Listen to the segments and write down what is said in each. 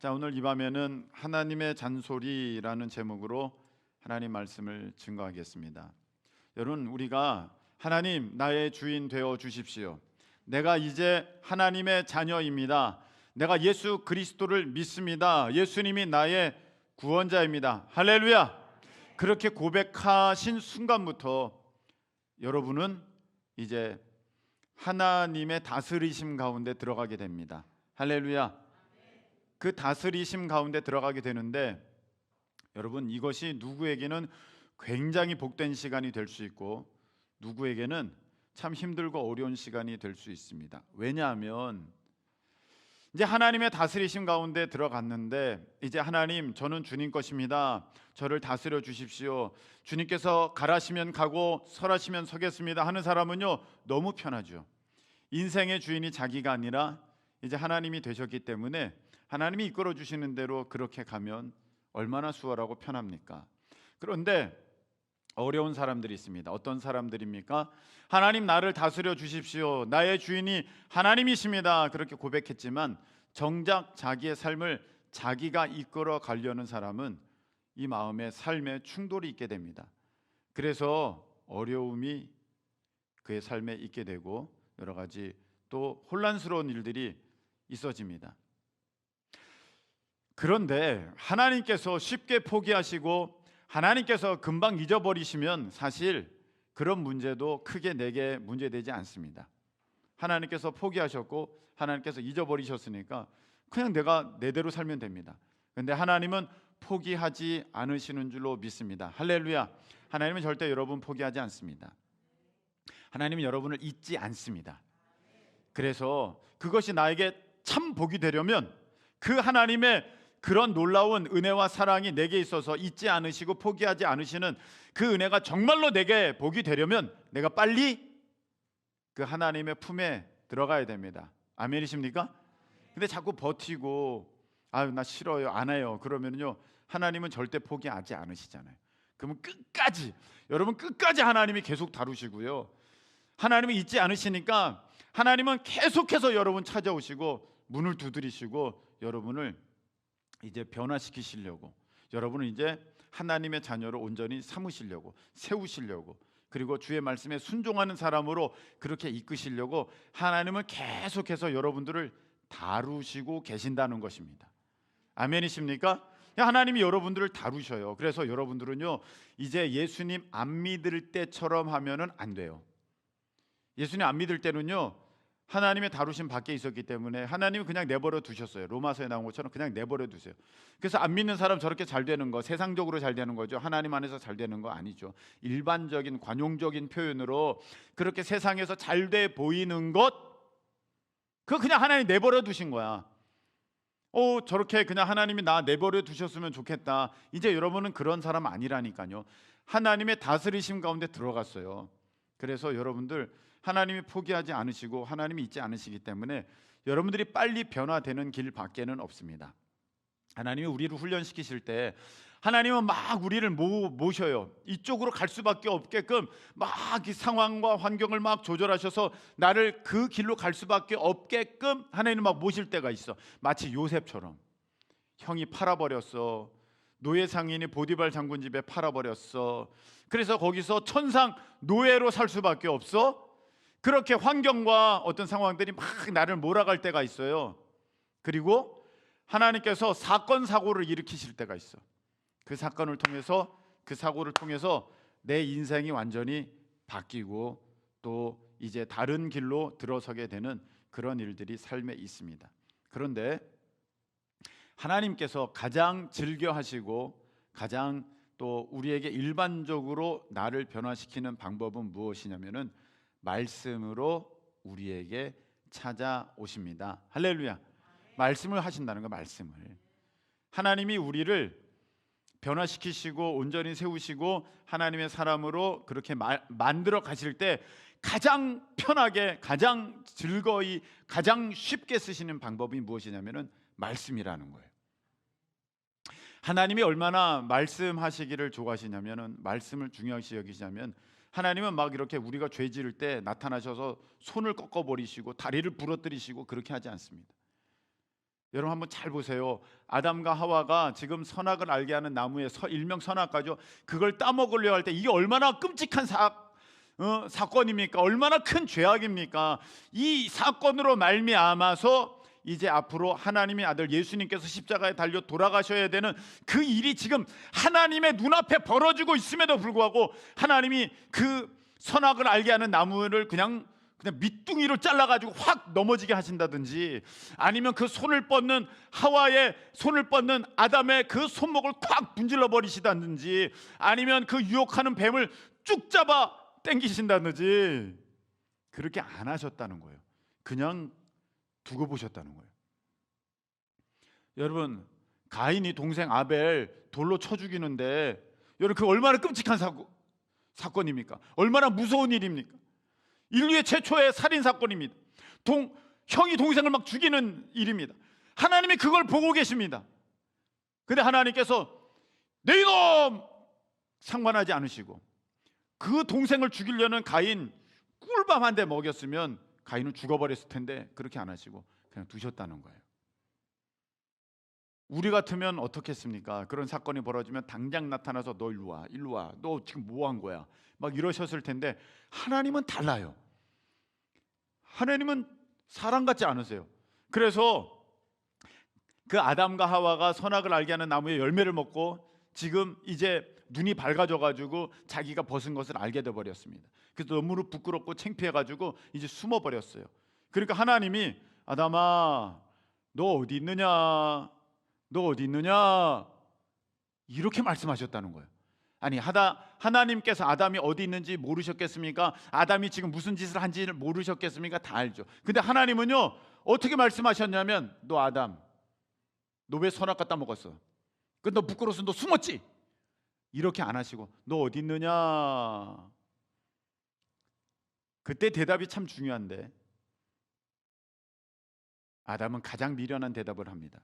자, 오늘 이 밤에는 하나님의 잔소리라는 제목으로 하나님 말씀을 증거하겠습니다. 여러분, 우리가 하나님 나의 주인 되어 주십시오, 내가 이제 하나님의 자녀입니다, 내가 예수 그리스도를 믿습니다, 예수님이 나의 구원자입니다, 할렐루야, 그렇게 고백하신 순간부터 여러분은 이제 하나님의 다스리심 가운데 들어가게 됩니다. 할렐루야. 그 다스리심 가운데 들어가게 되는데, 여러분, 이것이 누구에게는 굉장히 복된 시간이 될 수 있고 누구에게는 참 힘들고 어려운 시간이 될 수 있습니다. 왜냐하면 이제 하나님의 다스리심 가운데 들어갔는데, 이제 하나님, 저는 주님 것입니다, 저를 다스려 주십시오, 주님께서 가라시면 가고 설하시면 서겠습니다 하는 사람은요, 너무 편하죠. 인생의 주인이 자기가 아니라 이제 하나님이 되셨기 때문에 하나님이 이끌어 주시는 대로 그렇게 가면 얼마나 수월하고 편합니까? 그런데 어려운 사람들이 있습니다. 어떤 사람들입니까? 하나님, 나를 다스려 주십시오, 나의 주인이 하나님이십니다, 그렇게 고백했지만 정작 자기의 삶을 자기가 이끌어 가려는 사람은 이 마음에 삶에 충돌이 있게 됩니다. 그래서 어려움이 그의 삶에 있게 되고 여러 가지 또 혼란스러운 일들이 있어집니다. 그런데 하나님께서 쉽게 포기하시고 하나님께서 금방 잊어버리시면 사실 그런 문제도 크게 내게 문제되지 않습니다. 하나님께서 포기하셨고 하나님께서 잊어버리셨으니까 그냥 내가 내대로 살면 됩니다. 그런데 하나님은 포기하지 않으시는 줄로 믿습니다. 할렐루야. 하나님은 절대 여러분 포기하지 않습니다. 하나님은 여러분을 잊지 않습니다. 그래서 그것이 나에게 참 복이 되려면 그 하나님의 그런 놀라운 은혜와 사랑이 내게 있어서 잊지 않으시고 포기하지 않으시는 그 은혜가 정말로 내게 복이 되려면 내가 빨리 그 하나님의 품에 들어가야 됩니다. 아멘이십니까? 근데 자꾸 버티고 아유 나 싫어요, 안 해요, 그러면요 하나님은 절대 포기하지 않으시잖아요. 그러면 끝까지, 여러분, 끝까지 하나님이 계속 다루시고요, 하나님이 잊지 않으시니까 하나님은 계속해서 여러분 찾아오시고 문을 두드리시고 여러분을 이제 변화시키시려고, 여러분은 이제 하나님의 자녀로 온전히 삼으시려고, 세우시려고, 그리고 주의 말씀에 순종하는 사람으로 그렇게 이끄시려고 하나님은 계속해서 여러분들을 다루시고 계신다는 것입니다. 아멘이십니까? 하나님이 여러분들을 다루셔요. 그래서 여러분들은요 이제 예수님 안 믿을 때처럼 하면은 안 돼요. 예수님 안 믿을 때는요 하나님의 다루심 밖에 있었기 때문에 하나님은 그냥 내버려 두셨어요. 로마서에 나온 것처럼 그냥 내버려 두세요. 그래서 안 믿는 사람 저렇게 잘 되는 거, 세상적으로 잘 되는 거죠. 하나님 안에서 잘 되는 거 아니죠. 일반적인 관용적인 표현으로 그렇게 세상에서 잘 돼 보이는 것, 그거 그냥 하나님 내버려 두신 거야. 저렇게 그냥 하나님이 나 내버려 두셨으면 좋겠다. 이제 여러분은 그런 사람 아니라니까요. 하나님의 다스리심 가운데 들어갔어요. 그래서 여러분들 하나님이 포기하지 않으시고 하나님이 잊지 않으시기 때문에 여러분들이 빨리 변화되는 길 밖에는 없습니다. 하나님이 우리를 훈련시키실 때 하나님은 막 우리를 모셔요. 이쪽으로 갈 수밖에 없게끔 막 이 상황과 환경을 막 조절하셔서 나를 그 길로 갈 수밖에 없게끔 하나님은 막 모실 때가 있어. 마치 요셉처럼 형이 팔아버렸어. 노예 상인이 보디발 장군 집에 팔아버렸어. 그래서 거기서 천상 노예로 살 수밖에 없어. 그렇게 환경과 어떤 상황들이 막 나를 몰아갈 때가 있어요. 그리고 하나님께서 사건 사고를 일으키실 때가 있어. 그 사건을 통해서, 그 사고를 통해서 내 인생이 완전히 바뀌고 또 이제 다른 길로 들어서게 되는 그런 일들이 삶에 있습니다. 그런데 하나님께서 가장 즐겨하시고 가장 또 우리에게 일반적으로 나를 변화시키는 방법은 무엇이냐면은 말씀으로 우리에게 찾아오십니다. 할렐루야. 말씀을 하신다는 거, 말씀을. 하나님이 우리를 변화시키시고 온전히 세우시고 하나님의 사람으로 그렇게 만들어 가실 때 가장 편하게, 가장 즐거이, 가장 쉽게 쓰시는 방법이 무엇이냐면은 말씀이라는 거예요. 하나님이 얼마나 말씀하시기를 좋아하시냐면은, 말씀을 중요시 여기시냐면, 하나님은 막 이렇게 우리가 죄 지을 때 나타나셔서 손을 꺾어 버리시고 다리를 부러뜨리시고 그렇게 하지 않습니다. 여러분 한번 잘 보세요. 아담과 하와가 지금 선악을 알게 하는 나무의 일명 선악과죠. 그걸 따먹으려 할 때 이게 얼마나 끔찍한 사건입니까? 얼마나 큰 죄악입니까? 이 사건으로 말미암아서 이제 앞으로 하나님의 아들 예수님께서 십자가에 달려 돌아가셔야 되는 그 일이 지금 하나님의 눈앞에 벌어지고 있음에도 불구하고 하나님이 그 선악을 알게 하는 나무를 그냥 밑둥이로 잘라가지고 확 넘어지게 하신다든지, 아니면 그 손을 뻗는 하와의 손을 뻗는 아담의 그 손목을 콱 분질러 버리시다든지, 아니면 그 유혹하는 뱀을 쭉 잡아 당기신다든지, 그렇게 안 하셨다는 거예요. 그냥 두고 보셨다는 거예요. 여러분, 가인이 동생 아벨 돌로 쳐 죽이는데, 여러분 그 얼마나 끔찍한 사건입니까? 얼마나 무서운 일입니까? 인류의 최초의 살인 사건입니다. 형이 동생을 막 죽이는 일입니다. 하나님이 그걸 보고 계십니다. 근데 하나님께서 내 이놈 상관하지 않으시고, 그 동생을 죽이려는 가인 꿀밤 한 대 먹였으면 가인은 죽어버렸을 텐데 그렇게 안 하시고 그냥 두셨다는 거예요. 우리 같으면 어떻겠습니까? 그런 사건이 벌어지면 당장 나타나서 너 일로 와, 일로 와, 너 지금 뭐 한 거야? 막 이러셨을 텐데, 하나님은 달라요. 하나님은 사람 같지 않으세요. 그래서 그 아담과 하와가 선악을 알게 하는 나무의 열매를 먹고 지금 이제 눈이 밝아져 가지고 자기가 벗은 것을 알게 돼 버렸습니다. 그래서 너무 부끄럽고 창피해 가지고 이제 숨어 버렸어요. 그러니까 하나님이 아담아, 너 어디 있느냐? 너 어디 있느냐? 이렇게 말씀하셨다는 거예요. 아니, 하나님께서 아담이 어디 있는지 모르셨겠습니까? 아담이 지금 무슨 짓을 한지를 모르셨겠습니까? 다 알죠. 근데 하나님은요, 어떻게 말씀하셨냐면, 너 아담, 너 왜 선악 갖다 먹었어? 너 부끄러워서 너 숨었지? 이렇게 안 하시고, 너 어디 있느냐? 그때 대답이 참 중요한데, 아담은 가장 미련한 대답을 합니다.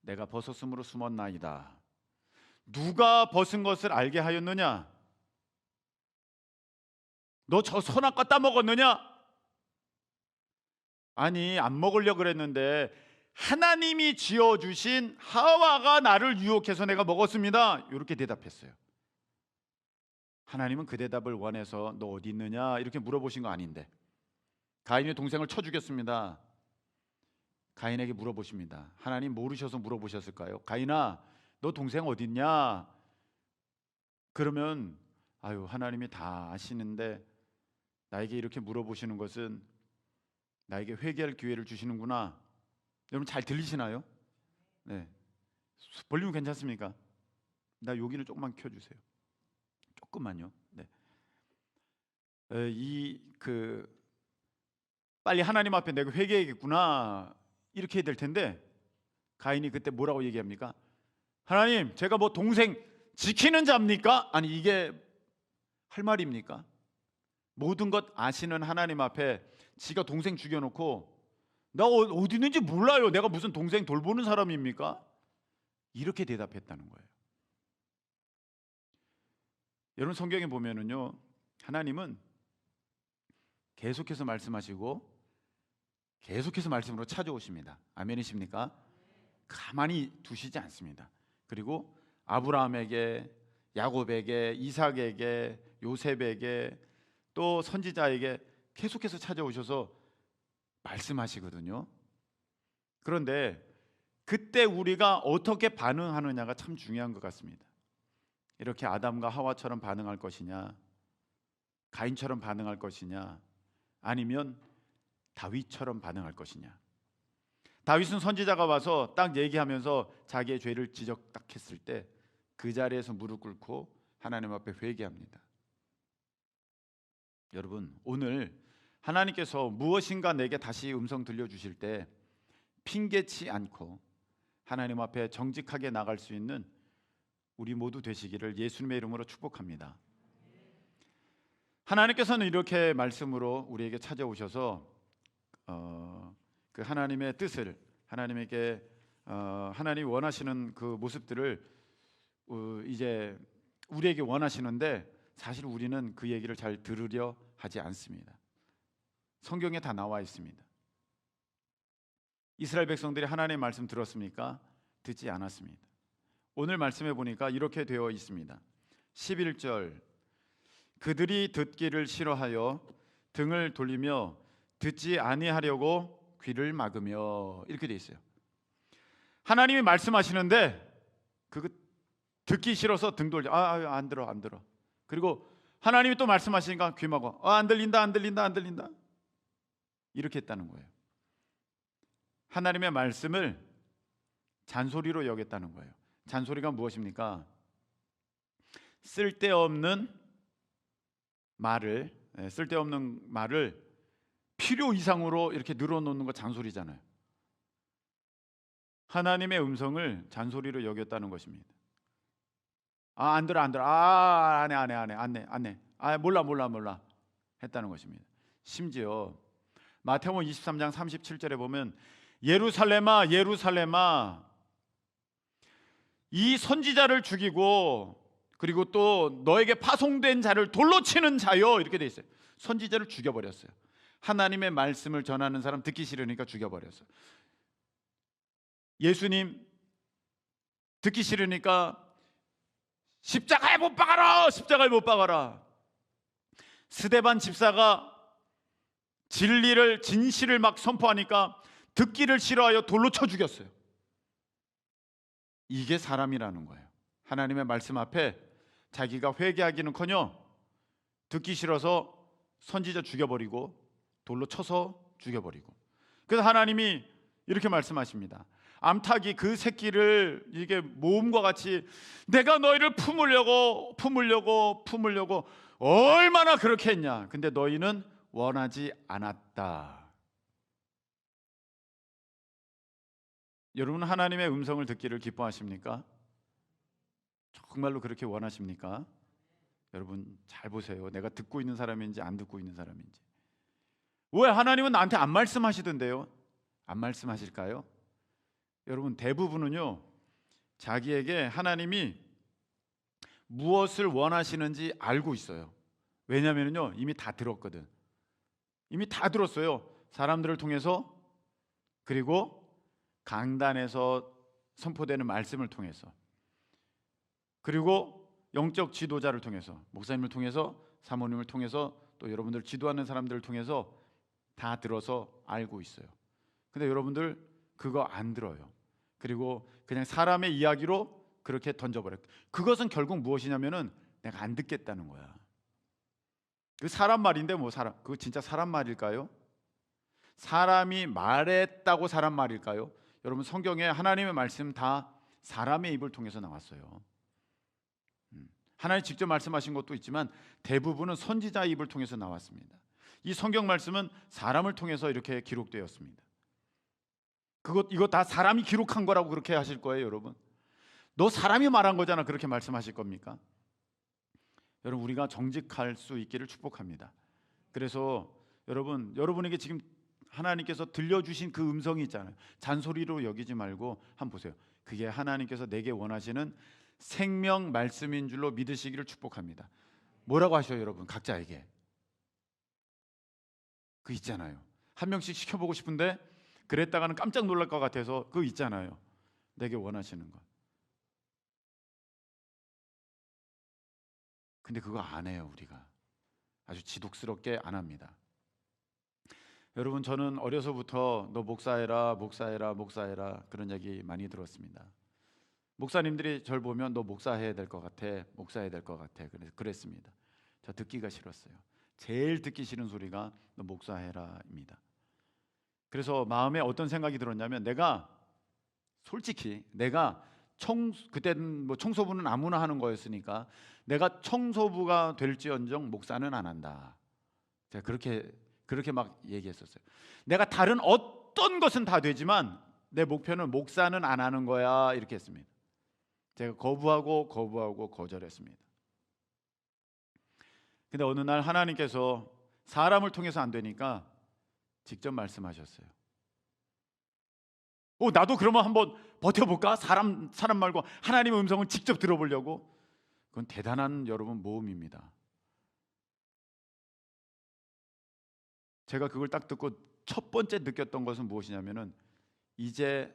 내가 벗었으므로 숨었나이다. 누가 벗은 것을 알게 하였느냐? 너 저 선악과 따먹었느냐? 아니, 안 먹으려고 그랬는데 하나님이 지어주신 하와가 나를 유혹해서 내가 먹었습니다. 이렇게 대답했어요. 하나님은 그 대답을 원해서 너 어디 있느냐 이렇게 물어보신 거 아닌데, 가인의 동생을 쳐 죽였습니다. 가인에게 물어보십니다. 하나님 모르셔서 물어보셨을까요? 가인아, 너 동생 어디 있냐? 그러면 아유, 하나님이 다 아시는데 나에게 이렇게 물어보시는 것은 나에게 회개할 기회를 주시는구나. 여러분 잘 들리시나요? 네. 볼륨 괜찮습니까? 나 여기는 조금만 켜주세요. 조금만요. 네. 빨리 하나님 앞에 내가 회개해야겠구나 이렇게 해야 될 텐데, 가인이 그때 뭐라고 얘기합니까? 하나님, 제가 뭐 동생 지키는 자입니까? 아니, 이게 할 말입니까? 모든 것 아시는 하나님 앞에 지가 동생 죽여놓고 나 어디 있는지 몰라요. 내가 무슨 동생 돌보는 사람입니까? 이렇게 대답했다는 거예요. 여러분 성경에 보면은요, 하나님은 계속해서 말씀하시고 계속해서 말씀으로 찾아오십니다. 아멘이십니까? 가만히 두시지 않습니다. 그리고 아브라함에게, 야곱에게, 이삭에게, 요셉에게, 또 선지자에게 계속해서 찾아오셔서 말씀하시거든요. 그런데 그때 우리가 어떻게 반응하느냐가 참 중요한 것 같습니다. 이렇게 아담과 하와처럼 반응할 것이냐, 가인처럼 반응할 것이냐, 아니면 다윗처럼 반응할 것이냐. 다윗은 선지자가 와서 딱 얘기하면서 자기의 죄를 지적 딱 했을 때 그 자리에서 무릎 꿇고 하나님 앞에 회개합니다. 여러분, 오늘 하나님께서 무엇인가 내게 다시 음성 들려주실 때 핑계치 않고 하나님 앞에 정직하게 나갈 수 있는 우리 모두 되시기를 예수님의 이름으로 축복합니다. 하나님께서는 이렇게 말씀으로 우리에게 찾아오셔서 그 하나님의 뜻을, 하나님에게 하나님이 원하시는 그 모습들을 이제 우리에게 원하시는데, 사실 우리는 그 얘기를 잘 들으려 하지 않습니다. 성경에 다 나와 있습니다. 이스라엘 백성들이 하나님의 말씀 들었습니까? 듣지 않았습니다. 오늘 말씀해 보니까 이렇게 되어 있습니다. 11절, 그들이 듣기를 싫어하여 등을 돌리며 듣지 아니하려고 귀를 막으며, 이렇게 되어 있어요. 하나님이 말씀하시는데 그거 듣기 싫어서 등 돌려. 안 들어, 안 들어. 그리고 하나님이 또 말씀하시니까 귀 막어. 안 들린다, 안 들린다, 안 들린다. 이렇게 했다는 거예요. 하나님의 말씀을 잔소리로 여겼다는 거예요. 잔소리가 무엇입니까? 쓸데없는 말을 필요 이상으로 이렇게 늘어놓는 거 잔소리잖아요. 하나님의 음성을 잔소리로 여겼다는 것입니다. 안 들어, 안 들어. 안 해. 몰라 했다는 것입니다. 심지어 마태복음 23장 37절에 보면 예루살렘아 예루살렘아 이 선지자를 죽이고 그리고 또 너에게 파송된 자를 돌로 치는 자요, 이렇게 돼 있어요. 선지자를 죽여버렸어요. 하나님의 말씀을 전하는 사람 듣기 싫으니까 죽여버렸어요. 예수님 듣기 싫으니까 십자가에 못 박아라. 스데반 집사가 진실을 막 선포하니까 듣기를 싫어하여 돌로 쳐 죽였어요. 이게 사람이라는 거예요. 하나님의 말씀 앞에 자기가 회개하기는커녕 듣기 싫어서 선지자 죽여버리고 돌로 쳐서 죽여버리고. 그래서 하나님이 이렇게 말씀하십니다. 암탉이 그 새끼를 이게 모험과 같이 내가 너희를 품으려고 얼마나 그렇게 했냐. 근데 너희는 원하지 않았다. 여러분, 하나님의 음성을 듣기를 기뻐하십니까? 정말로 그렇게 원하십니까? 여러분 잘 보세요. 내가 듣고 있는 사람인지 안 듣고 있는 사람인지. 왜 하나님은 나한테 안 말씀하시던데요? 안 말씀하실까요? 여러분 대부분은요, 자기에게 하나님이 무엇을 원하시는지 알고 있어요. 왜냐면요, 이미 다 들었거든. 이미 다 들었어요. 사람들을 통해서, 그리고 강단에서 선포되는 말씀을 통해서, 그리고 영적 지도자를 통해서, 목사님을 통해서, 사모님을 통해서, 또 여러분들 지도하는 사람들을 통해서 다 들어서 알고 있어요. 근데 여러분들 그거 안 들어요. 그리고 그냥 사람의 이야기로 그렇게 던져버렸. 그것은 결국 무엇이냐면은 내가 안 듣겠다는 거야. 그 사람 말인데 그거 진짜 사람 말일까요? 사람이 말했다고 사람 말일까요? 여러분 성경에 하나님의 말씀 다 사람의 입을 통해서 나왔어요. 하나님 직접 말씀하신 것도 있지만 대부분은 선지자의 입을 통해서 나왔습니다. 이 성경 말씀은 사람을 통해서 이렇게 기록되었습니다. 이거 다 사람이 기록한 거라고 그렇게 하실 거예요, 여러분. 너 사람이 말한 거잖아, 그렇게 말씀하실 겁니까? 여러분, 우리가 정직할 수 있기를 축복합니다. 그래서 여러분에게 지금 하나님께서 들려주신 그 음성이 있잖아요. 잔소리로 여기지 말고 한번 보세요. 그게 하나님께서 내게 원하시는 생명 말씀인 줄로 믿으시기를 축복합니다. 뭐라고 하셔요, 여러분? 각자에게 그 있잖아요. 한 명씩 시켜보고 싶은데 그랬다가는 깜짝 놀랄 것 같아서 그거 있잖아요. 내게 원하시는 것. 근데 그거 안 해요. 우리가 아주 지독스럽게 안 합니다. 여러분, 저는 어려서부터 너 목사해라 그런 얘기 많이 들었습니다. 목사님들이 저를 보면 너 목사해야 될 것 같아, 그랬습니다. 저 듣기가 싫었어요. 제일 듣기 싫은 소리가 너 목사해라입니다. 그래서 마음에 어떤 생각이 들었냐면, 솔직히 그때는 청소부는 아무나 하는 거였으니까 내가 청소부가 될지언정 목사는 안 한다. 제가 그렇게 막 얘기했었어요. 내가 다른 어떤 것은 다 되지만 내 목표는 목사는 안 하는 거야, 이렇게 했습니다. 제가 거부하고 거절했습니다. 근데 어느 날 하나님께서 사람을 통해서 안 되니까 직접 말씀하셨어요. 나도 그러면 한번 버텨볼까? 사람 말고 하나님의 음성을 직접 들어보려고. 그건 대단한 여러분 모험입니다. 제가 그걸 딱 듣고 첫 번째 느꼈던 것은 무엇이냐면은 이제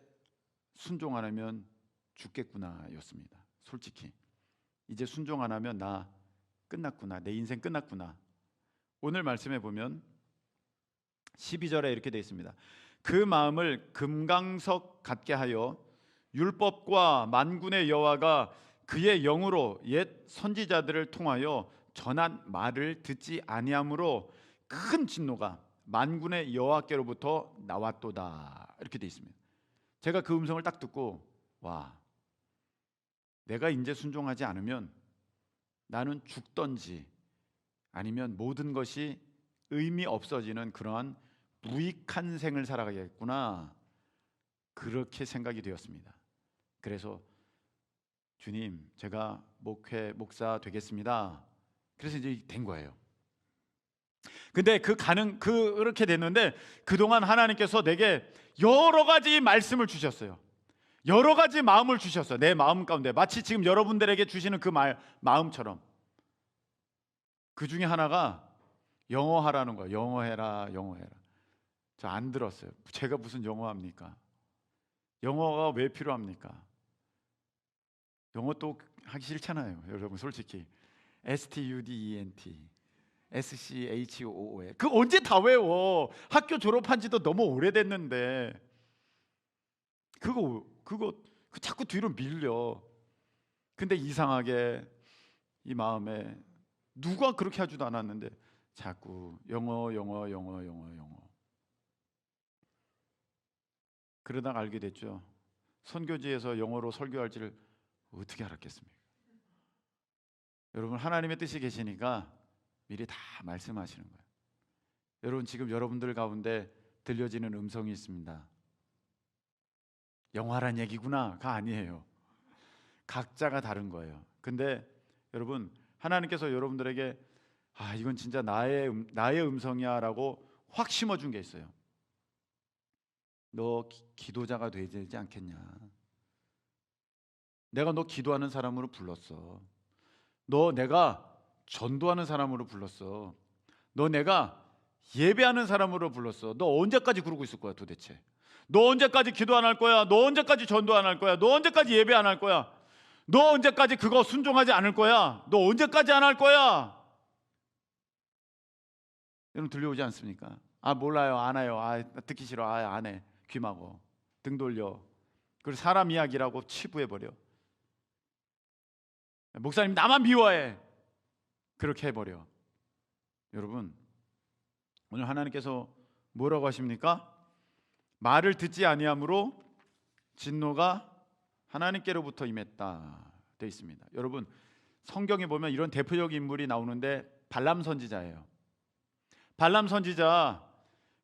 순종 안 하면 죽겠구나 였습니다. 솔직히 이제 순종 안 하면 나 끝났구나, 내 인생 끝났구나. 오늘 말씀해 보면 12절에 이렇게 되어 있습니다. 그 마음을 금강석 같게 하여 율법과 만군의 여호와가 그의 영으로 옛 선지자들을 통하여 전한 말을 듣지 아니함으로 큰 진노가 만군의 여호와께로부터 나왔도다. 이렇게 되어 있습니다. 제가 그 음성을 딱 듣고, 와, 내가 이제 순종하지 않으면 나는 죽던지 아니면 모든 것이 의미 없어지는 그러한 무익한 생을 살아가겠구나, 그렇게 생각이 되었습니다. 그래서 주님, 제가 목사 되겠습니다. 그래서 이제 된 거예요. 근데 그렇게 됐는데 그동안 하나님께서 내게 여러 가지 말씀을 주셨어요. 여러 가지 마음을 주셨어요. 내 마음 가운데 마치 지금 여러분들에게 주시는 그 마음처럼. 그 중에 하나가 영어하라는 거예요. 영어해라. 저 안 들었어요. 제가 무슨 영어합니까? 영어가 왜 필요합니까? 영어 또 하기 싫잖아요, 여러분. 솔직히 STUDENT, SCHOOL 그 언제 다 외워? 학교 졸업한 지도 너무 오래됐는데 그거 자꾸 뒤로 밀려. 근데 이상하게 이 마음에 누가 그렇게 하지도 않았는데 자꾸 영어. 그러다가 알게 됐죠. 선교지에서 영어로 설교할 줄을 어떻게 알았겠습니까? 여러분, 하나님의 뜻이 계시니까 미리 다 말씀하시는 거예요. 여러분, 지금 여러분들 가운데 들려지는 음성이 있습니다. 영화란 얘기구나가 아니에요. 각자가 다른 거예요. 근데 여러분, 하나님께서 여러분들에게 이건 진짜 나의 음성이야 라고 확 심어준 게 있어요. 너 기도자가 되지 않겠냐? 내가 너 기도하는 사람으로 불렀어. 너 내가 전도하는 사람으로 불렀어. 너 내가 예배하는 사람으로 불렀어. 너 언제까지 그러고 있을 거야 도대체? 너 언제까지 기도 안 할 거야? 너 언제까지 전도 안 할 거야? 너 언제까지 예배 안 할 거야? 너 언제까지 그거 순종하지 않을 거야? 너 언제까지 안 할 거야? 여러분, 들려오지 않습니까? 몰라요, 안 해요. 듣기 싫어. 안 해. 귀 막어. 등 돌려. 그리고 사람 이야기라고 치부해버려. 목사님 나만 미워해. 그렇게 해버려. 여러분, 오늘 하나님께서 뭐라고 하십니까? 말을 듣지 아니함으로 진노가 하나님께로부터 임했다 되어 있습니다. 여러분, 성경에 보면 이런 대표적인 인물이 나오는데 발람 선지자예요. 발람 선지자,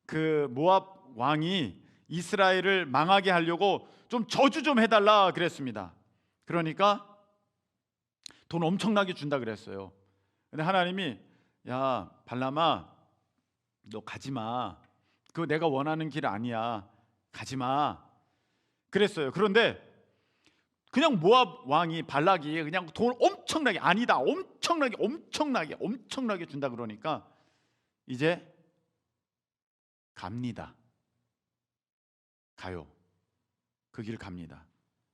그 모압 왕이 이스라엘을 망하게 하려고 좀 저주 좀 해달라 그랬습니다. 그러니까 돈 엄청나게 준다 그랬어요. 근데 하나님이, 야 발람아, 너 가지마. 그거 내가 원하는 길 아니야. 가지마 그랬어요. 그런데 그냥 모압 왕이, 발락이 그냥 돈 엄청나게, 아니다, 엄청나게 준다 그러니까 이제 갑니다. 가요. 그 길 갑니다.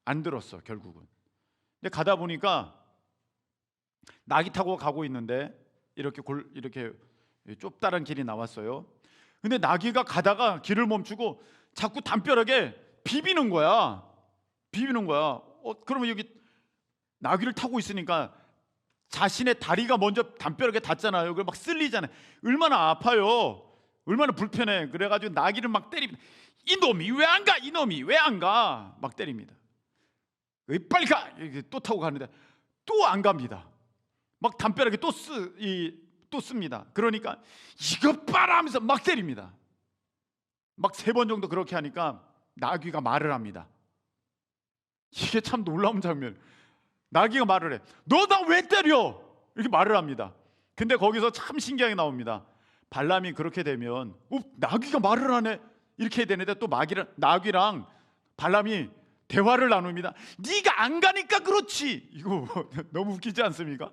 안 들었어 결국은. 근데 가다 보니까 나귀 타고 가고 있는데 이렇게 좁다란 길이 나왔어요. 근데 나귀가 가다가 길을 멈추고 자꾸 담벼락에 비비는 거야. 그러면 여기 나귀를 타고 있으니까 자신의 다리가 먼저 담벼락에 닿잖아요. 그걸 막 쓸리잖아요. 얼마나 아파요. 얼마나 불편해. 그래가지고 나귀를 막 때립니다. 이놈이 왜 안 가? 막 때립니다. 빨리 가! 또 타고 가는데 또 안 갑니다. 막 담벼락에 또 씁니다. 그러니까 이것 봐라 하면서 막 때립니다. 막 3번 정도 그렇게 하니까 나귀가 말을 합니다. 이게 참 놀라운 장면. 나귀가 말을 해. 너 나 왜 때려? 이렇게 말을 합니다. 근데 거기서 참 신기하게 나옵니다. 발람이 그렇게 되면 나귀가 말을 하네 이렇게 해야 되는데 또 나귀랑 발람이 대화를 나눕니다. 네가 안 가니까 그렇지. 이거 너무 웃기지 않습니까?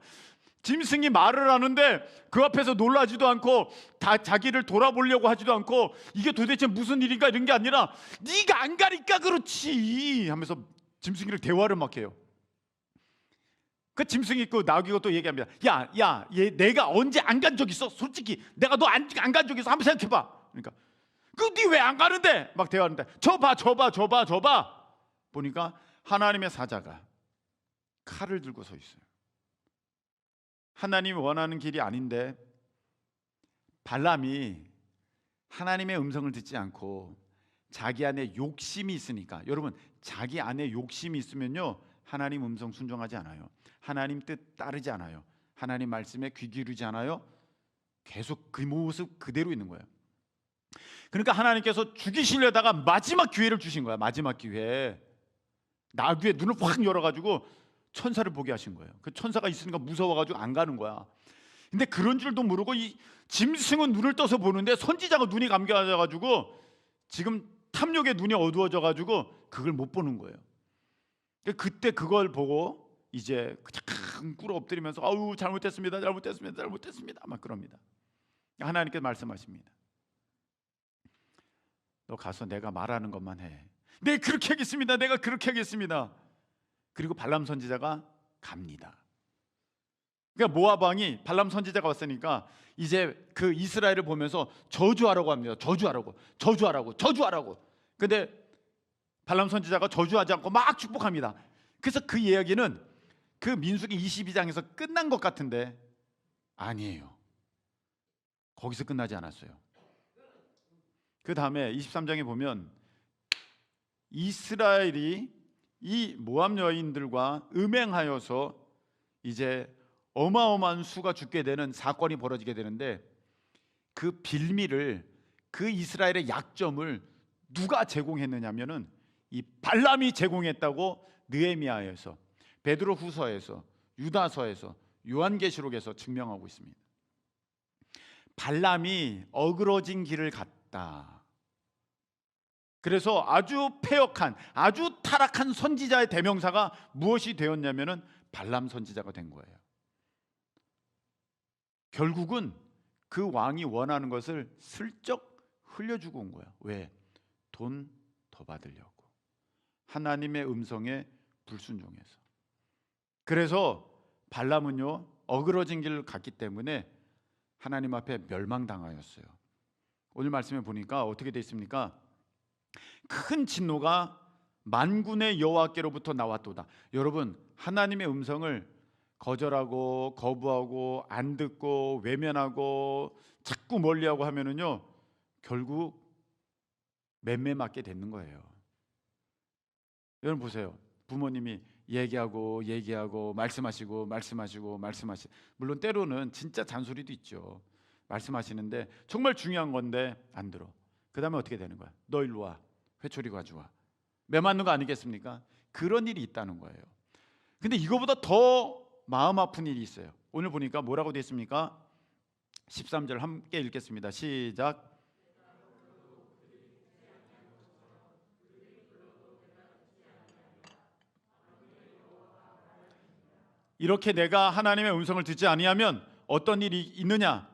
짐승이 말을 하는데 그 앞에서 놀라지도 않고 다 자기를 돌아보려고 하지도 않고 이게 도대체 무슨 일인가 이런 게 아니라 네가 안 가니까 그렇지 하면서 짐승이를 대화를 막 해요. 그 짐승이 그 나귀가 또 얘기합니다. 야, 얘 내가 언제 안 간 적 있어? 솔직히 내가 너 안 간 적 있어? 한번 생각해봐. 그러니까 그 네 왜 안 가는데? 막 대화하는데 저 봐. 보니까 하나님의 사자가 칼을 들고 서 있어요. 하나님이 원하는 길이 아닌데 발람이 하나님의 음성을 듣지 않고 자기 안에 욕심이 있으니까, 여러분 자기 안에 욕심이 있으면요 하나님 음성 순종하지 않아요. 하나님 뜻 따르지 않아요. 하나님 말씀에 귀 기울이지 않아요. 계속 그 모습 그대로 있는 거예요. 그러니까 하나님께서 죽이시려다가 마지막 기회를 주신 거야. 마지막 기회. 나귀의 눈을 확 열어가지고 천사를 보게 하신 거예요. 그 천사가 있으니까 무서워가지고 안 가는 거야. 근데 그런 줄도 모르고 이 짐승은 눈을 떠서 보는데 선지자가 눈이 감겨가지고 지금 탐욕의 눈이 어두워져가지고 그걸 못 보는 거예요. 그때 그걸 보고 이제 그냥 꿇어 엎드리면서 아우 잘못했습니다 막 그럽니다. 하나님께서 말씀하십니다. 너 가서 내가 말하는 것만 해. 네 그렇게 하겠습니다. 내가 그렇게 하겠습니다. 그리고 발람 선지자가 갑니다. 그러니까 모압 왕이 발람 선지자가 왔으니까 이제 그 이스라엘을 보면서 저주하라고 합니다. 저주하라고. 근데 발람 선지자가 저주하지 않고 막 축복합니다. 그래서 그 이야기는 그 민수기 22장에서 끝난 것 같은데 아니에요. 거기서 끝나지 않았어요. 그 다음에 23장에 보면 이스라엘이 이 모압 여인들과 음행하여서 이제 어마어마한 수가 죽게 되는 사건이 벌어지게 되는데 그 빌미를, 그 이스라엘의 약점을 누가 제공했느냐면은 이 발람이 제공했다고 느헤미야에서, 베드로 후서에서, 유다서에서, 요한계시록에서 증명하고 있습니다. 발람이 어그러진 길을 갔다. 그래서 아주 패역한, 아주 타락한 선지자의 대명사가 무엇이 되었냐면은 발람 선지자가 된 거예요. 결국은 그 왕이 원하는 것을 슬쩍 흘려주고 온 거야. 왜? 돈 더 받으려고. 하나님의 음성에 불순종해서. 그래서 발람은요 어그러진 길을 갔기 때문에 하나님 앞에 멸망당하였어요. 오늘 말씀에 보니까 어떻게 되어 있습니까? 큰 진노가 만군의 여호와께로부터 나왔도다. 여러분 하나님의 음성을 거절하고 거부하고 안 듣고 외면하고 자꾸 멀리하고 하면은요 결국 맴매 맞게 되는 거예요. 여러분 보세요. 부모님이 얘기하고 말씀하시고 물론 때로는 진짜 잔소리도 있죠. 말씀하시는데 정말 중요한 건데 안 들어. 그 다음에 어떻게 되는 거야? 너 일로 와. 회초리 가져와. 매 맞는 거 아니겠습니까? 그런 일이 있다는 거예요. 근데 이거보다 더 마음 아픈 일이 있어요. 오늘 보니까 뭐라고 되어 있습니까? 13절 함께 읽겠습니다. 시작. 이렇게 내가 하나님의 음성을 듣지 아니하면 어떤 일이 있느냐?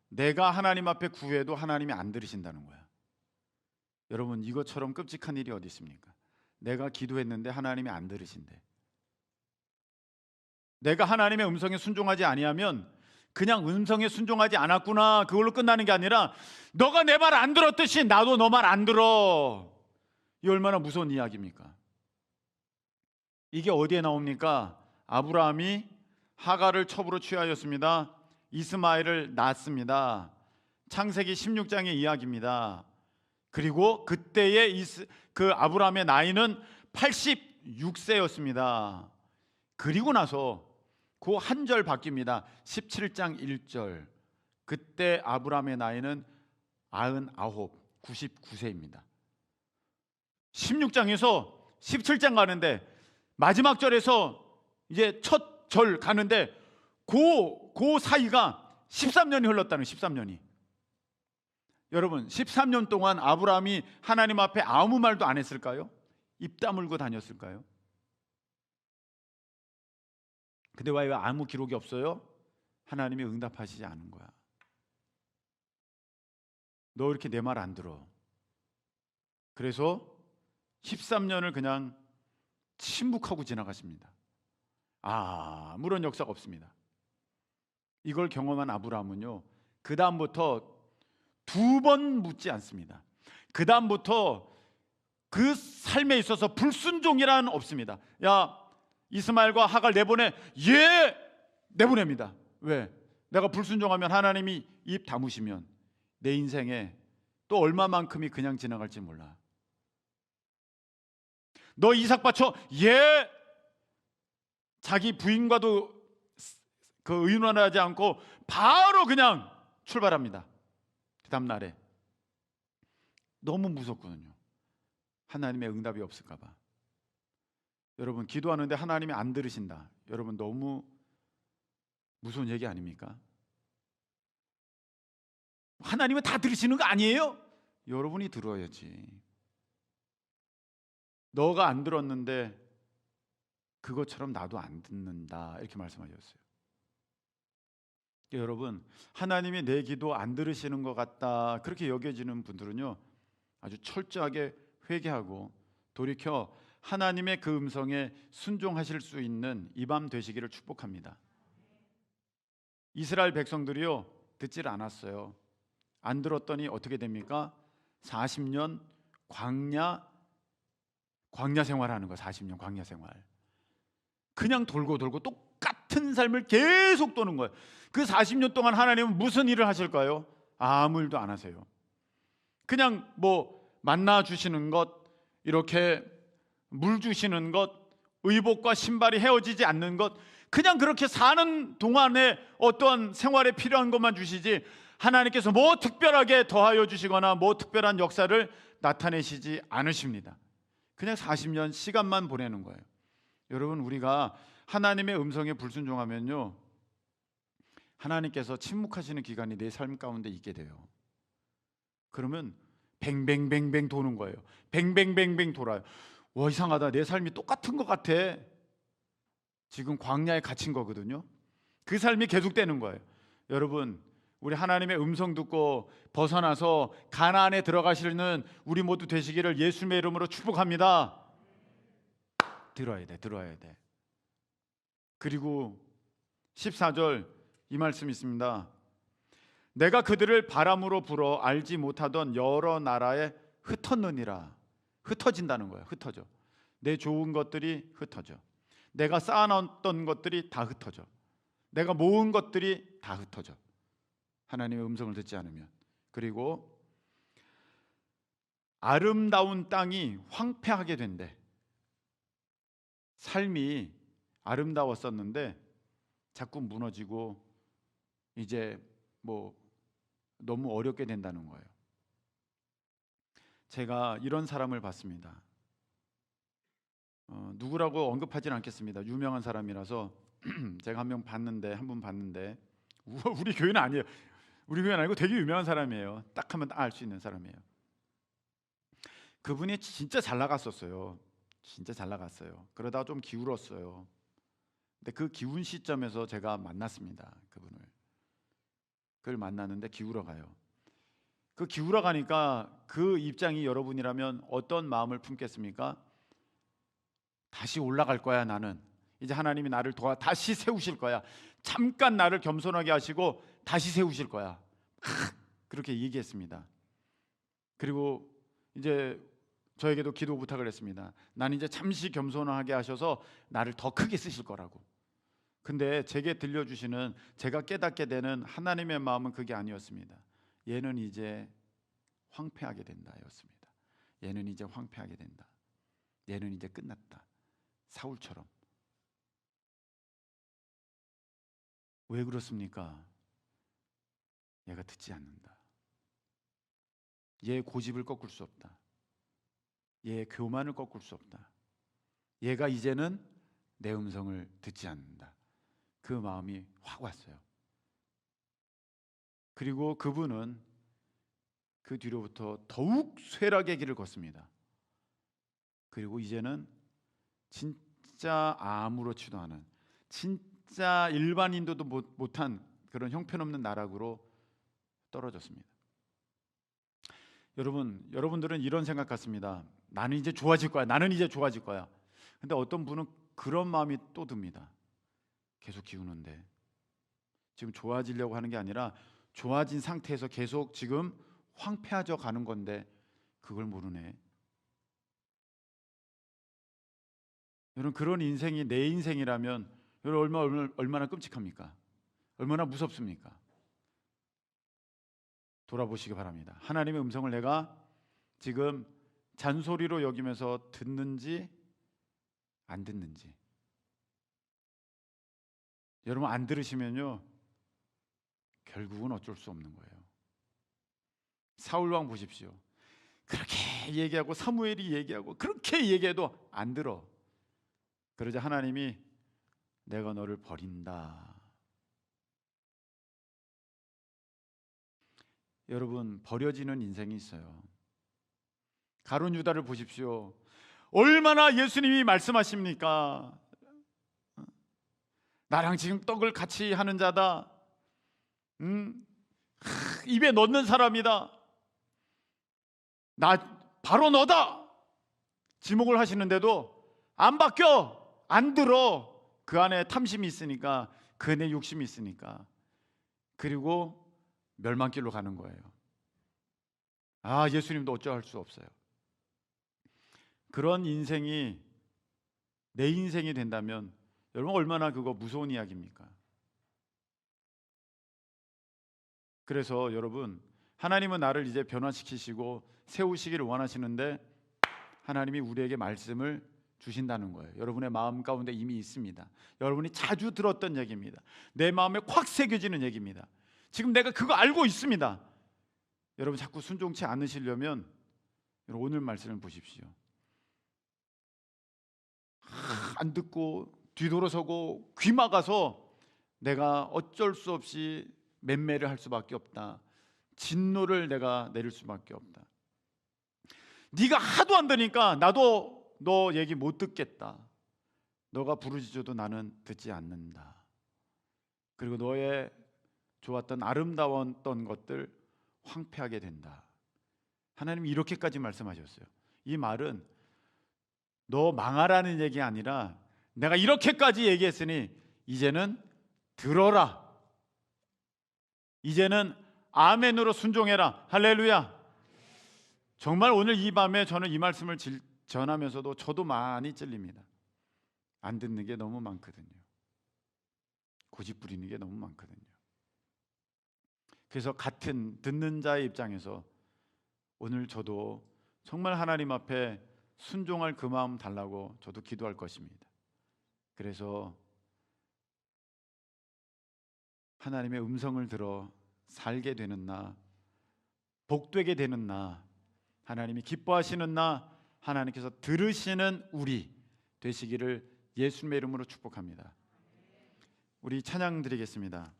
내가 하나님 앞에 구해도 하나님이 안 들으신다는 거야. 여러분 이것처럼 끔찍한 일이 어디 있습니까? 내가 기도했는데 하나님이 안 들으신대. 내가 하나님의 음성에 순종하지 아니하면 그냥 음성에 순종하지 않았구나 그걸로 끝나는 게 아니라 너가 내 말 안 들었듯이 나도 너 말 안 들어. 이 얼마나 무서운 이야기입니까? 이게 어디에 나옵니까? 아브라함이 하갈을 첩으로 취하였습니다. 이스마엘을 낳았습니다. 창세기 16장의 이야기입니다. 그리고 그때의 그 아브라함의 나이는 86세였습니다. 그리고 나서 그 한 절 바뀝니다. 17장 1절. 그때 아브라함의 나이는 99세입니다. 16장에서 17장 가는데 마지막 절에서 이제 첫 절 가는데 그 사이가 13년이 흘렀다는 13년이. 여러분 13년 동안 아브라함이 하나님 앞에 아무 말도 안 했을까요? 입 다물고 다녔을까요? 근데 왜 아무 기록이 없어요? 하나님이 응답하시지 않은 거야. 너 이렇게 내 말 안 들어. 그래서 13년을 그냥 침묵하고 지나가십니다. 아무런 역사가 없습니다. 이걸 경험한 아브라함은요, 그 다음부터 2번 묻지 않습니다. 그 다음부터 그 삶에 있어서 불순종이란 없습니다. 야, 이스마엘과 하갈 내보내. 예, 내보냅니다. 왜? 내가 불순종하면 하나님이 입 다무시면 내 인생에 또 얼마만큼이 그냥 지나갈지 몰라. 너 이삭 바쳐. 예. 자기 부인과도 그 의논하지 않고 바로 그냥 출발합니다. 그 다음 날에. 너무 무섭거든요. 하나님의 응답이 없을까 봐. 여러분, 기도하는데 하나님이 안 들으신다. 여러분, 너무 무서운 얘기 아닙니까? 하나님은 다 들으시는 거 아니에요? 여러분이 들어야지. 너가 안 들었는데 그것처럼 나도 안 듣는다, 이렇게 말씀하셨어요. 여러분, 하나님이 내 기도 안 들으시는 것 같다 그렇게 여겨지는 분들은요, 아주 철저하게 회개하고 돌이켜 하나님의 그 음성에 순종하실 수 있는 이 밤 되시기를 축복합니다. 이스라엘 백성들이요, 듣질 않았어요. 안 들었더니 어떻게 됩니까? 40년 광야 생활하는 거. 40년 광야 생활. 그냥 돌고 똑같은 삶을 계속 도는 거예요. 그 40년 동안 하나님은 무슨 일을 하실까요? 아무 일도 안 하세요. 그냥 뭐 만나 주시는 것, 이렇게 물 주시는 것, 의복과 신발이 헤어지지 않는 것, 그냥 그렇게 사는 동안에 어떤 생활에 필요한 것만 주시지 하나님께서 뭐 특별하게 더하여 주시거나 뭐 특별한 역사를 나타내시지 않으십니다. 그냥 40년 시간만 보내는 거예요. 여러분, 우리가 하나님의 음성에 불순종하면요, 하나님께서 침묵하시는 기간이 내 삶 가운데 있게 돼요. 그러면 뱅뱅뱅뱅 도는 거예요. 뱅뱅뱅뱅 돌아요. 와, 이상하다. 내 삶이 똑같은 것 같아. 지금 광야에 갇힌 거거든요. 그 삶이 계속되는 거예요. 여러분, 우리 하나님의 음성 듣고 벗어나서 가나안에 들어가시는 우리 모두 되시기를 예수님의 이름으로 축복합니다. 들어야 돼. 그리고 14절 이 말씀이 있습니다. 내가 그들을 바람으로 불어 알지 못하던 여러 나라에 흩었느니라. 흩어진다는 거예요. 흩어져. 내 좋은 것들이 흩어져. 내가 쌓아놨던 것들이 다 흩어져. 내가 모은 것들이 다 흩어져. 하나님의 음성을 듣지 않으면. 그리고 아름다운 땅이 황폐하게 된대. 삶이 아름다웠었는데 자꾸 무너지고 이제 뭐 너무 어렵게 된다는 거예요. 제가 이런 사람을 봤습니다. 누구라고 언급하지는 않겠습니다. 유명한 사람이라서 제가 한 분 봤는데 우리 교회는 아니에요. 우리 교회는 아니고 되게 유명한 사람이에요. 딱 하면 알 수 있는 사람이에요. 그분이 진짜 잘 나갔었어요. 진짜 잘 나갔어요. 그러다가 좀 기울었어요. 근데 그 기운 시점에서 제가 만났습니다. 그걸 만났는데 기울어 가요. 그 기울어 가니까 그 입장이 여러분이라면 어떤 마음을 품겠습니까? 다시 올라갈 거야. 나는 이제 하나님이 나를 다시 세우실 거야. 잠깐 나를 겸손하게 하시고 다시 세우실 거야. 그렇게 얘기했습니다. 그리고 이제 저에게도 기도 부탁을 했습니다. 난 이제 잠시 겸손하게 하셔서 나를 더 크게 쓰실 거라고. 근데 제게 들려주시는, 제가 깨닫게 되는 하나님의 마음은 그게 아니었습니다. 얘는 이제 황폐하게 된다 였습니다. 얘는 이제 황폐하게 된다. 얘는 이제 끝났다. 사울처럼. 왜 그렇습니까? 얘가 듣지 않는다. 얘의 고집을 꺾을 수 없다. 얘의 교만을 꺾을 수 없다. 얘가 이제는 내 음성을 듣지 않는다. 그 마음이 확 왔어요. 그리고 그분은 그 뒤로부터 더욱 쇠락의 길을 걷습니다. 그리고 이제는 진짜 아무렇지도 않은, 진짜 일반인도도 못한 그런 형편없는 나락으로 떨어졌습니다. 여러분들은 이런 생각 같습니다. 나는 이제 좋아질 거야. 나는 이제 좋아질 거야. 근데 어떤 분은 그런 마음이 또 듭니다. 계속 기우는데 지금 좋아지려고 하는 게 아니라 좋아진 상태에서 계속 지금 황폐해져 가는 건데 그걸 모르네. 여러분, 그런 인생이 내 인생이라면 여러분 얼마나 끔찍합니까? 얼마나 무섭습니까? 돌아보시기 바랍니다. 하나님의 음성을 내가 지금 잔소리로 여기면서 듣는지 안 듣는지. 여러분, 안 들으시면요 결국은 어쩔 수 없는 거예요. 사울 왕 보십시오. 그렇게 얘기하고 사무엘이 얘기하고 그렇게 얘기해도 안 들어. 그러자 하나님이 내가 너를 버린다. 여러분, 버려지는 인생이 있어요. 가룟 유다를 보십시오. 얼마나 예수님이 말씀하십니까? 나랑 지금 떡을 같이 하는 자다. 입에 넣는 사람이다. 나 바로 너다. 지목을 하시는데도 안 바뀌어. 안 들어. 그 안에 탐심이 있으니까, 그 안에 욕심이 있으니까. 그리고 멸망길로 가는 거예요. 예수님도 어쩌할 수 없어요. 그런 인생이 내 인생이 된다면 여러분 얼마나 그거 무서운 이야기입니까? 그래서 여러분, 하나님은 나를 이제 변화시키시고 세우시기를 원하시는데 하나님이 우리에게 말씀을 주신다는 거예요. 여러분의 마음 가운데 이미 있습니다. 여러분이 자주 들었던 얘기입니다. 내 마음에 콱 새겨지는 얘기입니다. 지금 내가 그거 알고 있습니다. 여러분, 자꾸 순종치 않으시려면 오늘 말씀을 보십시오. 안 듣고 뒤돌아서고 귀 막아서 내가 어쩔 수 없이 맴매를 할 수밖에 없다. 진노를 내가 내릴 수밖에 없다. 네가 하도 안 되니까 나도 너 얘기 못 듣겠다. 너가 부르짖어도 나는 듣지 않는다. 그리고 너의 좋았던 아름다웠던 것들 황폐하게 된다. 하나님이 이렇게까지 말씀하셨어요. 이 말은 너 망하라는 얘기 아니라 내가 이렇게까지 얘기했으니 이제는 들어라. 이제는 아멘으로 순종해라. 할렐루야. 정말 오늘 이 밤에 저는 이 말씀을 전하면서도 저도 많이 찔립니다. 안 듣는 게 너무 많거든요. 고집 부리는 게 너무 많거든요. 그래서 같은 듣는 자의 입장에서 오늘 저도 정말 하나님 앞에 순종할 그 마음 달라고 저도 기도할 것입니다. 그래서 하나님의 음성을 들어 살게 되는 나, 복되게 되는 나, 하나님이 기뻐하시는 나, 하나님께서 들으시는 우리 되시기를 예수님의 이름으로 축복합니다. 우리 찬양 드리겠습니다.